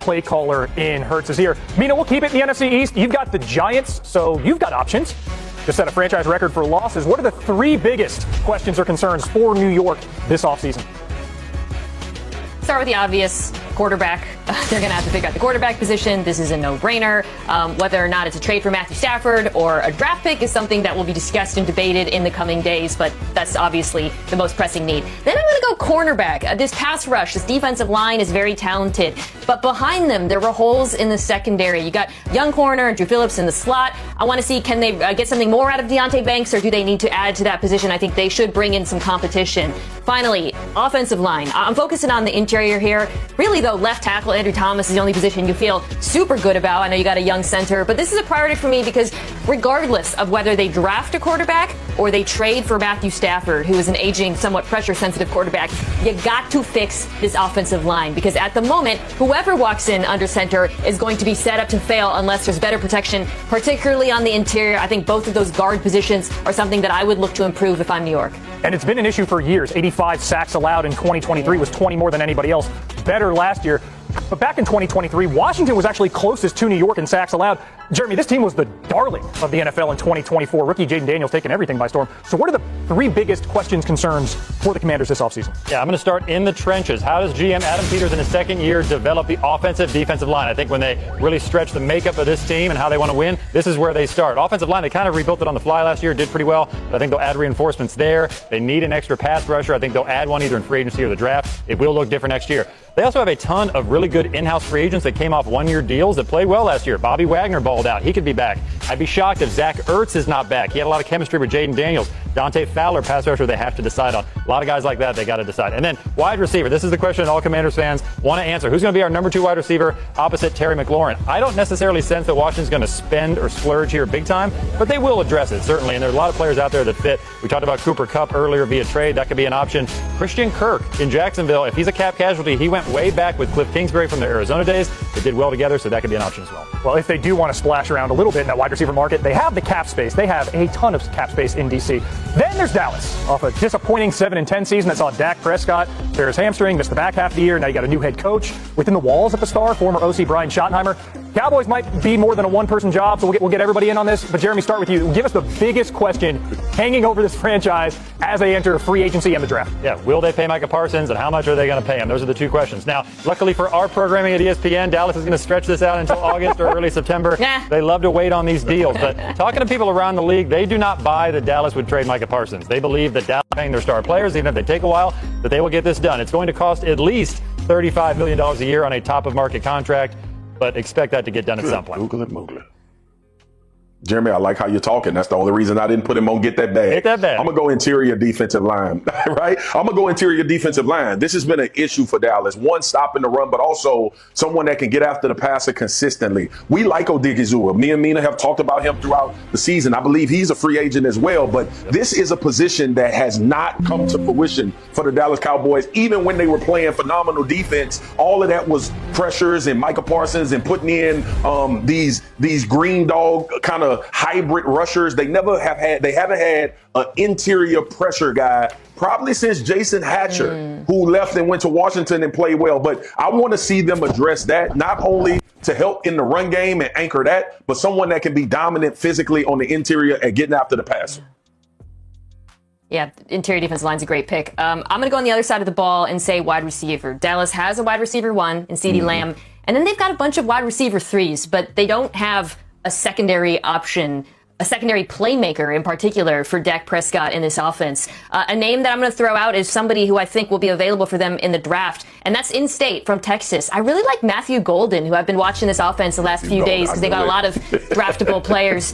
play caller in Hurts' ear. Mina, we'll keep it in the NFC East. You've got the Giants, so you've got options. Just set a franchise record for losses. What are the three biggest questions or concerns for New York this offseason? Start with the obvious. Quarterback. They're going to have to figure out the quarterback position. This is a no-brainer. Whether or not it's a trade for Matthew Stafford or a draft pick is something that will be discussed and debated in the coming days, but that's obviously the most pressing need. Then I'm going to go cornerback. This pass rush, this defensive line is very talented, but behind them, there were holes in the secondary. You got young corner and Drew Phillips in the slot. I want to see, can they get something more out of Deonte Banks, or do they need to add to that position? I think they should bring in some competition. Finally, offensive line. I'm focusing on the interior here. Really, though, left tackle Andrew Thomas is the only position you feel super good about. I know you got a young center, but this is a priority for me because regardless of whether they draft a quarterback or they trade for Matthew Stafford, who is an aging, somewhat pressure-sensitive quarterback, you got to fix this offensive line because at the moment, whoever walks in under center is going to be set up to fail unless there's better protection, particularly on the interior. I think both of those guard positions are something that I would look to improve if I'm New York. And it's been an issue for years. 85 sacks allowed in 2023 was 20 more than anybody else. Better last year. But back in 2023, Washington was actually closest to New York in sacks allowed. Jeremy, this team was the darling of the NFL in 2024. Rookie Jaden Daniels taking everything by storm. So what are the three biggest questions, concerns for the Commanders this offseason? Yeah, I'm going to start in the trenches. How does GM Adam Peters in his second year develop the offensive defensive line? I think when they really stretch the makeup of this team and how they want to win, this is where they start. Offensive line, they kind of rebuilt it on the fly last year, did pretty well. But I think they'll add reinforcements there. They need an extra pass rusher. I think they'll add one either in free agency or the draft. It will look different next year. They also have a ton of really good in-house free agents that came off one-year deals that played well last year. Bobby Wagner balled out. He could be back. I'd be shocked if Zach Ertz is not back. He had a lot of chemistry with Jaden Daniels. Dante Fowler, pass rusher, they have to decide on. A lot of guys like that, they got to decide. And then wide receiver. This is the question all Commanders fans want to answer. Who's going to be our number 2 wide receiver opposite Terry McLaurin? I don't necessarily sense that Washington's going to spend or splurge here big time, but they will address it, certainly. And there's a lot of players out there that fit. We talked about Cooper Kupp earlier via trade. That could be an option. Christian Kirk in Jacksonville, if he's a cap casualty, he went way back with Cliff Kingsbury from the Arizona days. They did well together, so that could be an option as well. Well, if they do want to splash around a little bit in that wide receiver market, they have the cap space. They have a ton of cap space in D.C. Then there's Dallas. Off a disappointing 7-10 season that saw Dak Prescott tear his hamstring, missed the back half of the year. Now you got a new head coach within the walls at the Star, former OC Brian Schottenheimer. Cowboys might be more than a one-person job, so we'll get everybody in on this. But Jeremy, start with you. Give us the biggest question hanging over this franchise as they enter free agency and the draft. Yeah, will they pay Micah Parsons, and how much are they going to pay him? Those are the two questions. Now, luckily for our programming at ESPN, Dallas is going to stretch this out until August or early September. They love to wait on these deals. But talking to people around the league, they do not buy that Dallas would trade Micah Parsons. They believe that Dallas paying their star players, even if they take a while, that they will get this done. It's going to cost at least $35 million a year on a top-of-market contract, but expect that to get done at some point. Google it, Moogly. Jeremy, I like how you're talking. That's the only reason I didn't put him on Get That Bag. Get That Bag. I'm going to go interior defensive line, right? I'm going to go interior defensive line. This has been an issue for Dallas. One, stopping the run, but also someone that can get after the passer consistently. We like Odigizua. Me and Mina have talked about him throughout the season. I believe he's a free agent as well, but this is a position that has not come to fruition for the Dallas Cowboys. Even when they were playing phenomenal defense, all of that was pressures and Micah Parsons and putting in these green dog kind of hybrid rushers. They haven't had an interior pressure guy probably since Jason Hatcher, who left and went to Washington and played well. But I want to see them address that, not only to help in the run game and anchor that, but someone that can be dominant physically on the interior and getting after the passer. Yeah, interior defensive line's a great pick. I'm going to go on the other side of the ball and say wide receiver. Dallas has a wide receiver 1 in CeeDee Lamb, and then they've got a bunch of wide receiver 3s, but they don't have a secondary option, a secondary playmaker in particular for Dak Prescott in this offense. A name that I'm going to throw out is somebody who I think will be available for them in the draft, and that's in-state from Texas. I really like Matthew Golden, who I've been watching this offense the last few days because they got a lot of draftable players.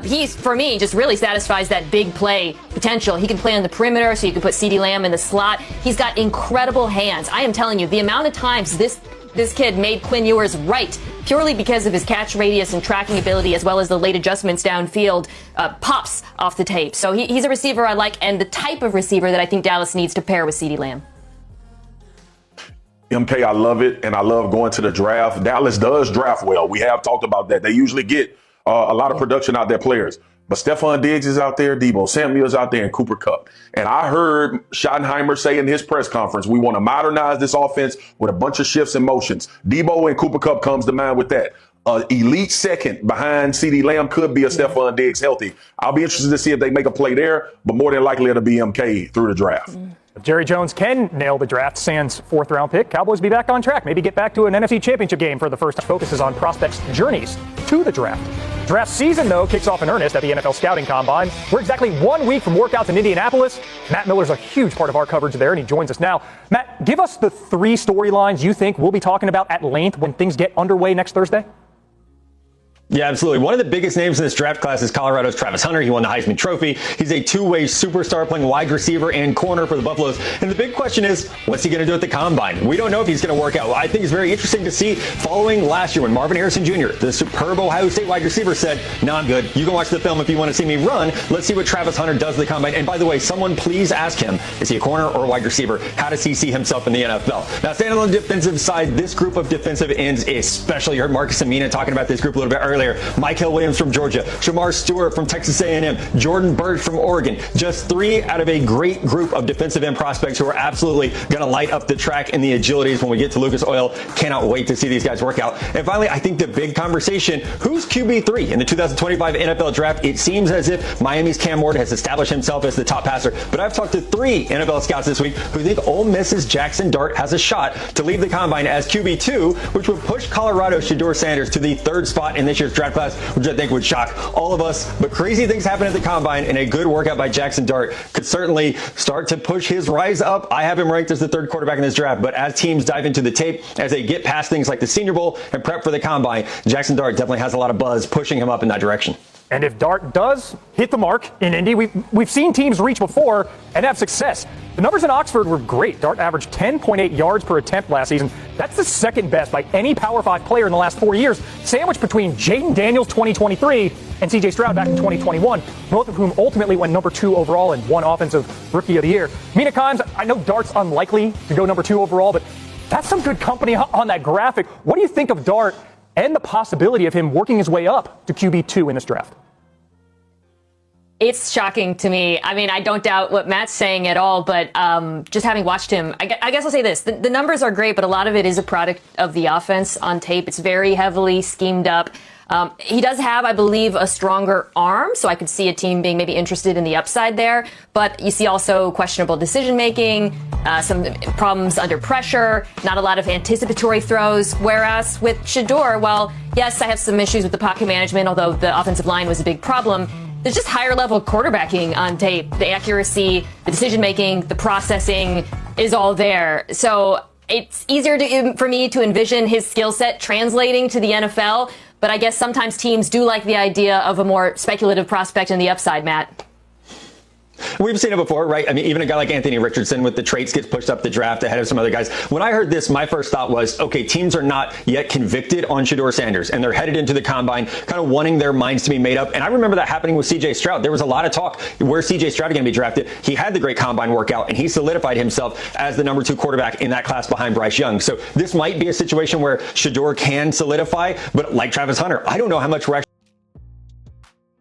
He's, for me, just really satisfies that big play potential. He can play on the perimeter, so you can put CeeDee Lamb in the slot. He's got incredible hands. I am telling you, the amount of times this kid made Quinn Ewers right purely because of his catch radius and tracking ability, as well as the late adjustments downfield, pops off the tape. So he's a receiver I like, and the type of receiver that I think Dallas needs to pair with CeeDee Lamb. MK, I love it, and I love going to the draft. Dallas does draft well. We have talked about that. They usually get a lot of production out of their players. But Stephon Diggs is out there, Deebo Samuel's out there, and Cooper Kupp. And I heard Schottenheimer say in his press conference, we want to modernize this offense with a bunch of shifts and motions. Deebo and Cooper Kupp comes to mind with that. Elite second behind CeeDee Lamb could be a Stephon Diggs healthy. I'll be interested to see if they make a play there, but more than likely it'll be MK through the draft. If Jerry Jones can nail the draft, sans fourth-round pick, Cowboys be back on track. Maybe get back to an NFC Championship game for the first time. Focuses on prospects' journeys to the draft. Draft season, though, kicks off in earnest at the NFL Scouting Combine. We're exactly 1 week from workouts in Indianapolis. Matt Miller's a huge part of our coverage there, and he joins us now. Matt, give us the 3 storylines you think we'll be talking about at length when things get underway next Thursday. Yeah, absolutely. One of the biggest names in this draft class is Colorado's Travis Hunter. He won the Heisman Trophy. He's a two-way superstar playing wide receiver and corner for the Buffaloes. And the big question is, what's he going to do at the Combine? We don't know if he's going to work out. I think it's very interesting to see following last year when Marvin Harrison Jr., the superb Ohio State wide receiver, said, no, I'm good. You can watch the film if you want to see me run. Let's see what Travis Hunter does at the Combine. And by the way, someone please ask him, is he a corner or a wide receiver? How does he see himself in the NFL? Now, staying on the defensive side, this group of defensive ends, especially, you heard Marcus Amina talking about this group a little bit earlier. Mike Hill Williams from Georgia, Shamar Stewart from Texas A&M, Jordan Birch from Oregon. Just 3 out of a great group of defensive end prospects who are absolutely going to light up the track in the agilities when we get to Lucas Oil. Cannot wait to see these guys work out. And finally, I think the big conversation, who's QB3 in the 2025 NFL Draft? It seems as if Miami's Cam Ward has established himself as the top passer, but I've talked to 3 NFL scouts this week who think Ole Miss's Jackson Dart has a shot to leave the Combine as QB2, which would push Colorado's Shedeur Sanders to the 3rd spot in this year's draft class, which I think would shock all of us. But crazy things happen at the Combine, and a good workout by Jackson Dart could certainly start to push his rise up. I have him ranked as the 3rd quarterback in this draft, but as teams dive into the tape, as they get past things like the Senior Bowl and prep for the Combine, Jackson Dart definitely has a lot of buzz pushing him up in that direction. And if Dart does hit the mark in Indy, we've seen teams reach before and have success. The numbers in Oxford were great. Dart averaged 10.8 yards per attempt last season. That's the 2nd best by any Power 5 player in the last 4 years, sandwiched between Jaden Daniels 2023 and C.J. Stroud back in 2021, both of whom ultimately went number 2 overall and won Offensive Rookie of the Year. Mina Kimes, I know Dart's unlikely to go number 2 overall, but that's some good company on that graphic. What do you think of Dart and the possibility of him working his way up to QB2 in this draft? It's shocking to me. I mean, I don't doubt what Matt's saying at all, but just having watched him, I guess I'll say this. The numbers are great, but a lot of it is a product of the offense on tape. It's very heavily schemed up. He does have, I believe, a stronger arm, so I could see a team being maybe interested in the upside there. But you see also questionable decision-making, some problems under pressure, not a lot of anticipatory throws. Whereas with Shedeur, well, yes, I have some issues with the pocket management, although the offensive line was a big problem. There's just higher level quarterbacking on tape. The accuracy, the decision making, the processing is all there. So it's easier for me to envision his skill set translating to the NFL. But I guess sometimes teams do like the idea of a more speculative prospect in the upside, Matt. We've seen it before, right? I mean, even a guy like Anthony Richardson with the traits gets pushed up the draft ahead of some other guys. When I heard this, my first thought was, okay, teams are not yet convicted on Shedeur Sanders, and they're headed into the Combine kind of wanting their minds to be made up. And I remember that happening with C.J. Stroud. There was a lot of talk, where's C.J. Stroud going to be drafted? He had the great Combine workout, and he solidified himself as the number 2 quarterback in that class behind Bryce Young. So this might be a situation where Shedeur can solidify, but like Travis Hunter, I don't know how much we're actually...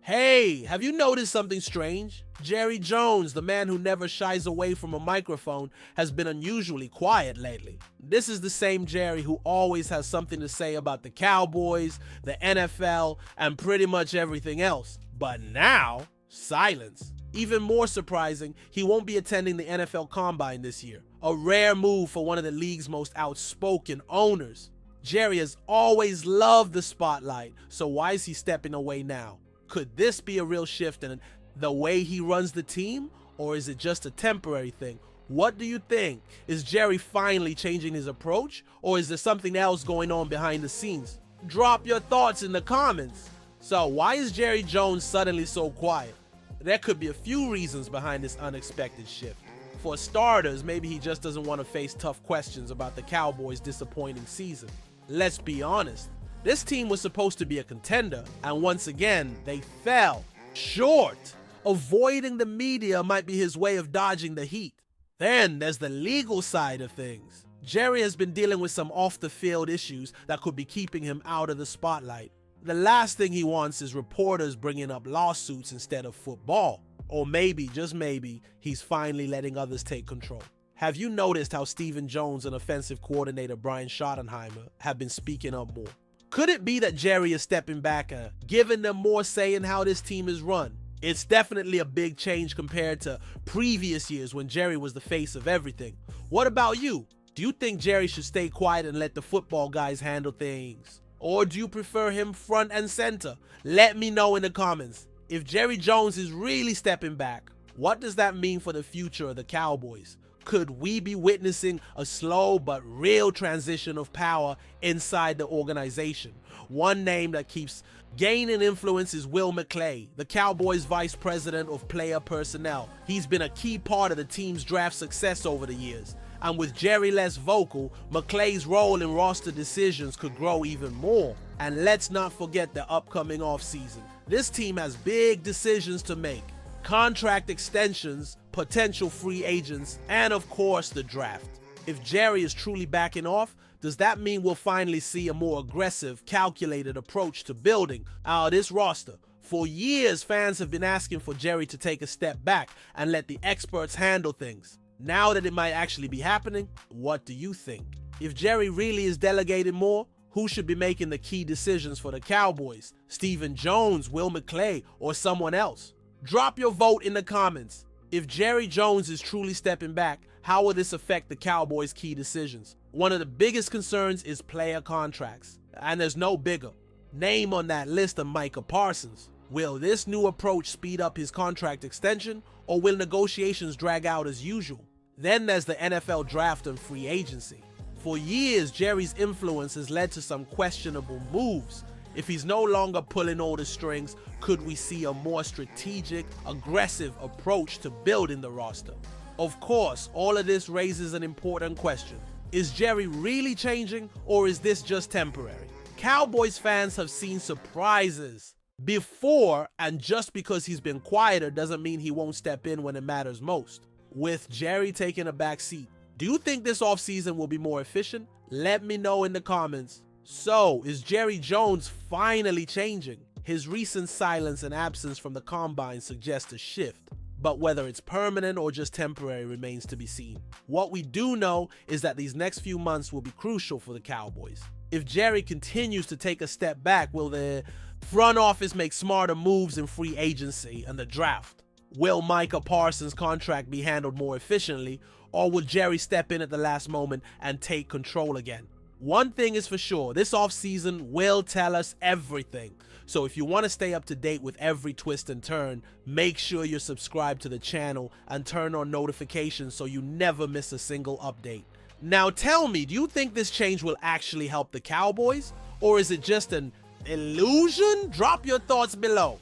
Hey, have you noticed something strange? Jerry Jones, the man who never shies away from a microphone, has been unusually quiet lately. This is the same Jerry who always has something to say about the Cowboys, the NFL, and pretty much everything else. But now, silence. Even more surprising, he won't be attending the NFL Combine this year. A rare move for one of the league's most outspoken owners. Jerry has always loved the spotlight, so why is he stepping away now? Could this be a real shift in the way he runs the team, or is it just a temporary thing? What do you think? Is Jerry finally changing his approach, or is there something else going on behind the scenes? Drop your thoughts in the comments. So why is Jerry Jones suddenly so quiet? There could be a few reasons behind this unexpected shift. For starters, maybe he just doesn't want to face tough questions about the Cowboys' disappointing season. Let's be honest. This team was supposed to be a contender, and once again, they fell short. Avoiding the media might be his way of dodging the heat. Then there's the legal side of things. Jerry has been dealing with some off-the-field issues that could be keeping him out of the spotlight. the last thing he wants is reporters bringing up lawsuits instead of football. Or maybe, just maybe, he's finally letting others take control. Have you noticed how Stephen Jones and offensive coordinator Brian Schottenheimer have been speaking up more? Could it be that Jerry is stepping back and giving them more say in how this team is run? It's definitely a big change compared to previous years when Jerry was the face of everything. What about you? Do you think Jerry should stay quiet and let the football guys handle things? Or do you prefer him front and center? Let me know in the comments. If Jerry Jones is really stepping back, what does that mean for the future of the Cowboys? Could we be witnessing a slow but real transition of power inside the organization? One name that keeps gaining influence is Will McClay, the Cowboys vice president of player personnel. He's been a key part of the team's draft success over the years. And with Jerry less vocal, McClay's role in roster decisions could grow even more. And let's not forget the upcoming offseason. This team has big decisions to make. Contract extensions, potential free agents, and of course the draft. If Jerry is truly backing off, does that mean we'll finally see a more aggressive, calculated approach to building this roster? For years, fans have been asking for Jerry to take a step back and let the experts handle things. Now that it might actually be happening, what do you think? If Jerry really is delegating more, who should be making the key decisions for the Cowboys? Stephen Jones, Will McClay, or someone else? Drop your vote in the comments. If Jerry Jones is truly stepping back, how will this affect the Cowboys' key decisions? One of the biggest concerns is player contracts, and there's no bigger. Name on that list of Micah Parsons. Will this new approach speed up his contract extension, or will negotiations drag out as usual? Then there's the NFL draft and free agency. For years, Jerry's influence has led to some questionable moves. If he's no longer pulling all the strings, could we see a more strategic, aggressive approach to building the roster? Of course, all of this raises an important question. Is Jerry really changing, or is this just temporary? Cowboys fans have seen surprises before, and just because he's been quieter doesn't mean he won't step in when it matters most. With Jerry taking a back seat, do you think this offseason will be more efficient? Let me know in the comments. So, is Jerry Jones finally changing? His recent silence and absence from the combine suggests a shift, but whether it's permanent or just temporary remains to be seen. What we do know is that these next few months will be crucial for the Cowboys. If Jerry continues to take a step back, will the front office make smarter moves in free agency and the draft? Will Micah Parsons' contract be handled more efficiently, or will Jerry step in at the last moment and take control again? One thing is for sure, this offseason will tell us everything. So if you want to stay up to date with every twist and turn, make sure you're subscribed to the channel and turn on notifications so you never miss a single update. Now tell me, do you think this change will actually help the Cowboys? Or is it just an illusion? Drop your thoughts below.